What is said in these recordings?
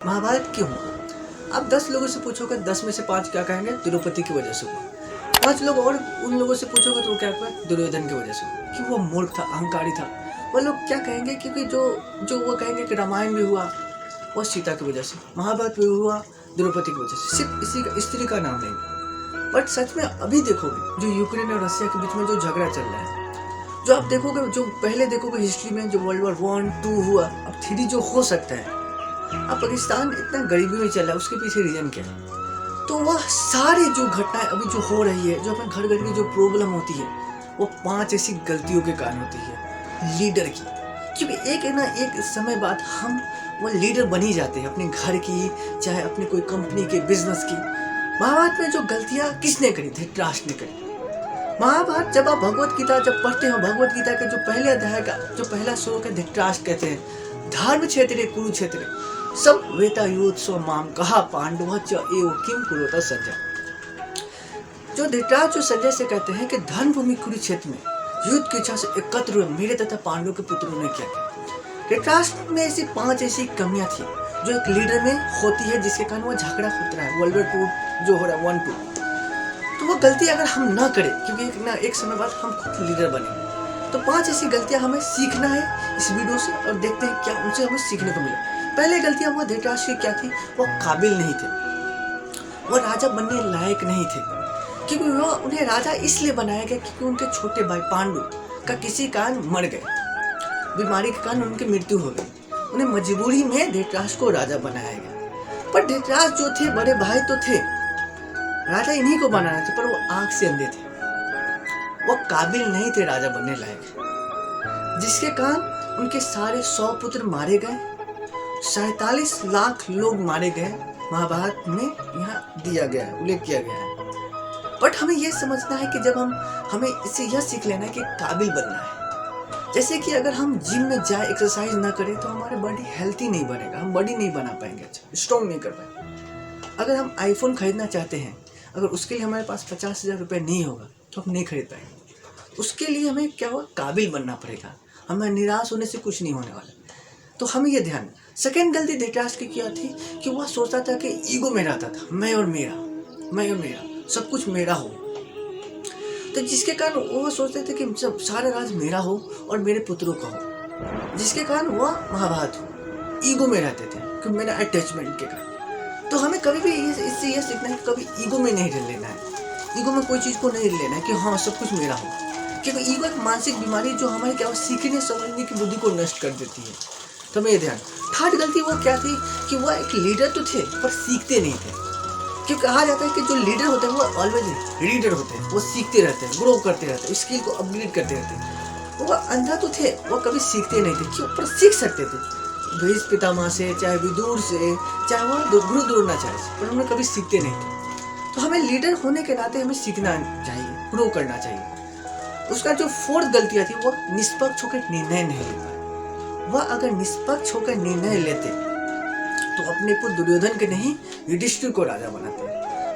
महाभारत क्यों हुआ? आप 10 लोगों से पूछोगे, 10 में से 5 क्या कहेंगे? द्रौपदी की वजह से हुआ। 5 लोग और उन लोगों से पूछोगे तो वो क्या कहेंगे? दुर्योधन की वजह से हुआ, कि वो मूर्ख था, अहंकारी था। वो लोग क्या कहेंगे? क्योंकि जो वो कहेंगे कि रामायण भी हुआ वो सीता की वजह से, महाभारत भी हुआ द्रौपदी की वजह से, सिर्फ इसी का स्त्री का नाम लेंगे। बट सच में अभी देखोगे जो यूक्रेन और रशिया के बीच में जो झगड़ा चल रहा है, जो आप देखोगे, जो पहले देखोगे हिस्ट्री में, जो वर्ल्ड वॉर 1, 2 हुआ, अब 3 जो हो सकता है। अब पाकिस्तान इतना गरीबी में चल रहा है, उसके पीछे रीजन क्या है? तो वह सारी जो घटनाएं अभी जो हो रही है, जो अपने घर घर की जो प्रॉब्लम होती है, वो 5 ऐसी गलतियों के कारण होती है लीडर की। क्योंकि एक समय बाद हम वो लीडर बन ही जाते हैं, अपने घर की, चाहे अपनी कोई कंपनी के, बिजनेस की। महाभारत में जो गलतियां किसने करी? धृतराष्ट्र ने करी। महाभारत जब आप भगवत गीता जब पढ़ते हो, भगवत गीता के जो पहले अध्याय का जो पहला श्लोक है, धृतराष्ट्र कहते हैं, धर्म क्षेत्रे कुरुक्षेत्रे सब वेतायुत्सव माम कहा पांडव च एव किम कुरुता संजय। जो धृतराष्ट्र जो संजय से कहते हैं कि धर्म भूमि कुरुक्षेत्र में युद्ध की इच्छा से एकत्र हुए मेरे तथा पांडवों के पुत्रों ने क्या किया। धृतराष्ट्र में ऐसी 5 ऐसी कमियां थी जो एक लीडर में होती है, जिसके कारण वो झगड़ा होता है। वर्ल्ड वॉर 2 जो हो रहा है 1, 2, तो वो गलती अगर हम ना करें, क्योंकि एक समय बाद हम खुद लीडर बनेंगे। तो 5 ऐसी गलतियां हमें सीखना है इस वीडियो से, और देखते हैं क्या उनसे हमें सीखने को मिला। पहले गलतियां वो धृतराष्ट्र की क्या थी? वो काबिल नहीं थे, वो राजा बनने लायक नहीं थे। क्योंकि वो उन्हें राजा इसलिए बनाया गया क्योंकि उनके छोटे भाई पांडु का किसी कारण मर गए, बीमारी के कारण उनकी मृत्यु हो गई। उन्हें मजबूरी में धृतराष्ट्र को राजा बनाया गया। पर धृतराष्ट्र जो थे, बड़े भाई तो थे, राजा इन्हीं को बनाना थे, पर वो आंख से अंधे थे, वो काबिल नहीं थे राजा बनने लायक, जिसके कारण उनके सारे 100 पुत्र मारे गए, 47 लाख लोग मारे गए। महाभारत में यहाँ दिया गया है, उल्लेख किया गया है। बट हमें यह समझना है कि जब हमें इससे यह सीख लेना है कि काबिल बनना है। जैसे कि अगर हम जिम में जाए, एक्सरसाइज ना करें तो हमारे बॉडी हेल्थी नहीं बनेगा, हम बॉडी नहीं बना पाएंगे, अच्छा स्ट्रॉन्ग नहीं कर पाएंगे। अगर हम आईफोन खरीदना चाहते हैं, अगर उसके लिए हमारे पास 50,000 रुपये नहीं होगा तो हम नहीं खरीद पाएंगे। उसके लिए हमें क्या होगा? काबिल बनना पड़ेगा। हमें निराश होने से कुछ नहीं होने वाला। तो हमें यह ध्यान। सेकेंड गलती धृतराष्ट्र की क्या थी कि वह सोचता था कि ईगो में रहता था, मैं और मेरा सब कुछ मेरा हो। तो जिसके कारण वह सोचते थे कि सब सारा राज मेरा हो और मेरे पुत्रों का हो, जिसके कारण वह महाभारत हो, ईगो में रहते थे कि मेरा अटैचमेंट के कारण। तो हमें कभी भी इससे यह सीखना है कि कभी ईगो में नहीं लेना है, ईगो में कोई चीज़ को नहीं लेना है कि हाँ सब कुछ मेरा हो। क्योंकि ईगो एक मानसिक बीमारी जो हमारी क्या सीखने समझने की बुद्धि को नष्ट कर देती है। तो हमें ये ध्यान। थर्ड गलती वो क्या थी कि वह एक लीडर तो थे पर सीखते नहीं थे। क्योंकि कहा जाता है कि जो लीडर होते हैं वो ऑलवेज रीडर होते हैं, वो सीखते रहते हैं, ग्रो करते रहते हैं, स्किल को अपग्रेड करते रहते हैं। वो अंधा तो थे, वो कभी सीखते नहीं थे। क्यों? पर सीख सकते थे भीष्म पितामह से, चाहे विदुर से, चाहे वो गुरु द्रोणाचार्य से, पर उन्हें कभी सीखते नहीं थे। तो हमें लीडर होने के नाते हमें सीखना चाहिए, ग्रो करना चाहिए। उसका जो फोर्थ गलतियाँ थी वो निष्पक्ष होकर निर्णय नहीं ले पाए। वह अगर निष्पक्ष होकर निर्णय लेते तो अपने को दुर्योधन के नहीं युधिष्ठिर को राजा बनाते,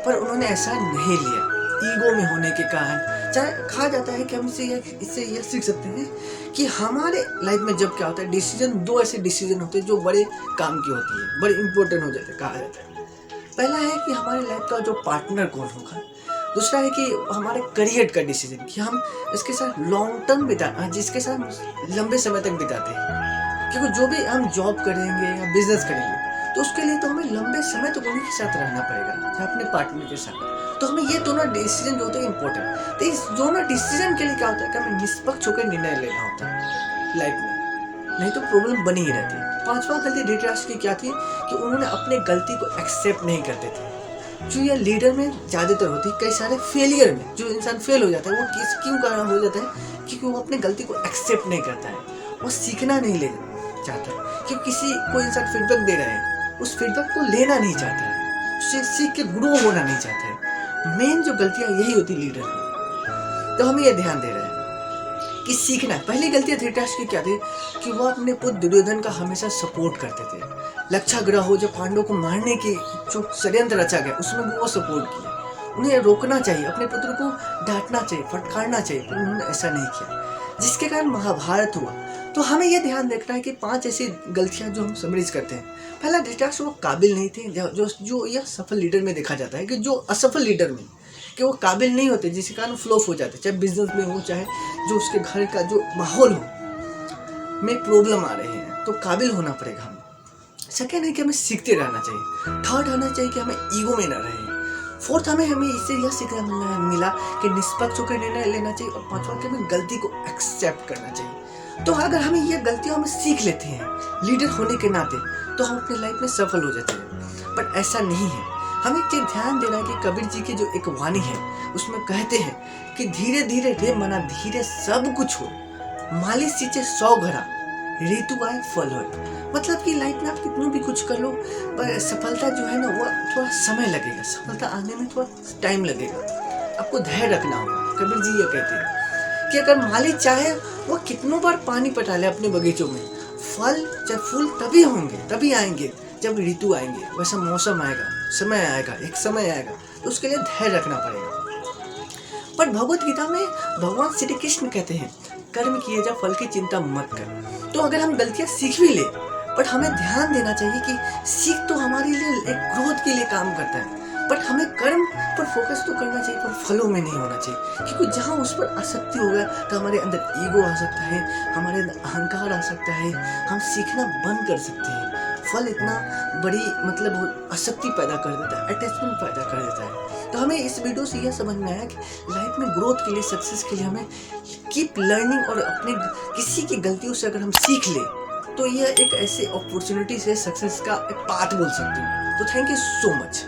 पर उन्होंने ऐसा नहीं लिया, ईगो में होने के कारण। चाहे कहा जाता है कि हम इससे यह सीख सकते हैं कि हमारे लाइफ में जब क्या होता है, डिसीजन 2 ऐसे डिसीजन होते हैं जो बड़े काम की होती है, बड़े इंपॉर्टेंट हो जाते हैं। कहा जाता है पहला है कि हमारे लाइफ का जो पार्टनर कौन होगा, दूसरा है कि हमारे करियर का डिसीजन कि हम इसके साथ लॉन्ग टर्म बिताना, जिसके साथ लंबे समय तक बिताते हैं। क्योंकि जो भी हम जॉब करेंगे या बिजनेस करेंगे तो उसके लिए तो हमें लंबे समय तक उन्हीं के साथ रहना पड़ेगा, चाहे अपने पार्टनर के साथ। तो हमें ये दोनों डिसीजन जो होते हैं इंपॉर्टेंट। तो इस दोनों डिसीजन के लिए क्या होता है कि हमें निष्पक्ष होकर निर्णय लेना होता है लाइफ में, नहीं तो प्रॉब्लम बनी ही रहती है। 5वां गलती धृतराष्ट्र की क्या थी कि उन्होंने अपने गलती को एक्सेप्ट नहीं करते थे। जो ये लीडर में ज़्यादातर होती है, कई सारे फेलियर में जो इंसान फेल हो जाता है, वो क्यों कारण हो जाता है? क्योंकि वो अपनी गलती को एक्सेप्ट नहीं करता है, वो सीखना नहीं ले चाहता है। कि किसी कोई इंसान फीडबैक दे रहा है, उस फीडबैक को लेना नहीं चाहता है, उससे सीख के ग्रो होना नहीं चाहता है। मेन जो गलतियां यही होती लीडर में। तो हमें यह ध्यान दे रहा है कि सीखना। पहली गलती धृतराष्ट्र की क्या थी कि वो अपने पुत्र दुर्योधन का हमेशा सपोर्ट करते थे। लक्षाग्रह हो, जो पांडवों को मारने की जो षड्यंत्र रचा गया, उसमें वो सपोर्ट किया। उन्हें रोकना चाहिए, अपने पुत्र को डांटना चाहिए, फटकारना चाहिए, पर उन्होंने ऐसा नहीं किया, जिसके कारण महाभारत हुआ। तो हमें ये ध्यान रखना है कि 5 ऐसी गलतियां जो हम समराइज करते हैं। पहला डिस्ट्रैक्ट, वो काबिल नहीं थे, जो यह सफल लीडर में देखा जाता है कि जो असफल लीडर में कि वो काबिल नहीं होते, जिसके कारण फ्लॉप हो जाते, चाहे बिजनेस में हो, चाहे जो उसके घर का जो माहौल हो में प्रॉब्लम आ रहे हैं, तो काबिल होना पड़ेगा हमें। सेकेंड है कि हमें सीखते रहना चाहिए। थर्ड आना चाहिए कि हमें ईगो में ना रहे। फोर्थ हमें इससे यह सीखना मिला कि निष्पक्ष होकर निर्णय लेना चाहिए। और पांचवा कि हमें गलती को एक्सेप्ट करना चाहिए। तो अगर हमें यह गलतियां हम सीख लेते हैं लीडर होने के नाते, तो हम अपनी लाइफ में सफल हो जाते हैं। बट ऐसा नहीं है। हमें एक चीज ध्यान देना है कि कबीर जी की जो एक वाणी है उसमें कहते हैं कि धीरे धीरे रे मना धीरे सब कुछ हो, माली सींचे 100 घड़ा, ऋतु आए फल हो। मतलब कि लाइफ में आप कितना भी कुछ कर लो, पर सफलता जो है ना वो थोड़ा समय लगेगा, सफलता आने में थोड़ा टाइम लगेगा। आपको धैर्य रखना होगा। कबीर जी ये कहते हैं कि अगर माली चाहे वो कितनों बार पानी पटा ले अपने बगीचों में, फल चाहे फूल तभी होंगे, तभी आएंगे जब ऋतु आएंगे, वैसा मौसम आएगा, समय आएगा, एक समय आएगा। तो उसके लिए धैर्य रखना पड़ेगा। पर भगवत गीता में भगवान श्री कृष्ण कहते हैं कर्म किए जा, फल की चिंता मत कर। तो अगर हम गलतियां सीख भी ले, बट हमें ध्यान देना चाहिए कि सीख तो हमारे लिए एक ग्रोथ के लिए काम करता है, बट हमें कर्म पर फोकस तो करना चाहिए, पर फलों में नहीं होना चाहिए। क्योंकि जहाँ उस पर आसक्ति होगा तो हमारे अंदर ईगो आ सकता है, हमारे अंदर अहंकार आ सकता है, हम सीखना बंद कर सकते हैं। फल इतना बड़ी मतलब आसक्ति पैदा कर देता है, अटैचमेंट पैदा कर देता है। तो हमें इस वीडियो से यह समझ में आया कि लाइफ में ग्रोथ के लिए, सक्सेस के लिए हमें कीप लर्निंग, और अपने किसी की गलतियों से अगर हम सीख ले तो यह एक ऐसे अपॉर्चुनिटी से सक्सेस का एक पाथ बोल सकते हैं। तो थैंक यू सो मच।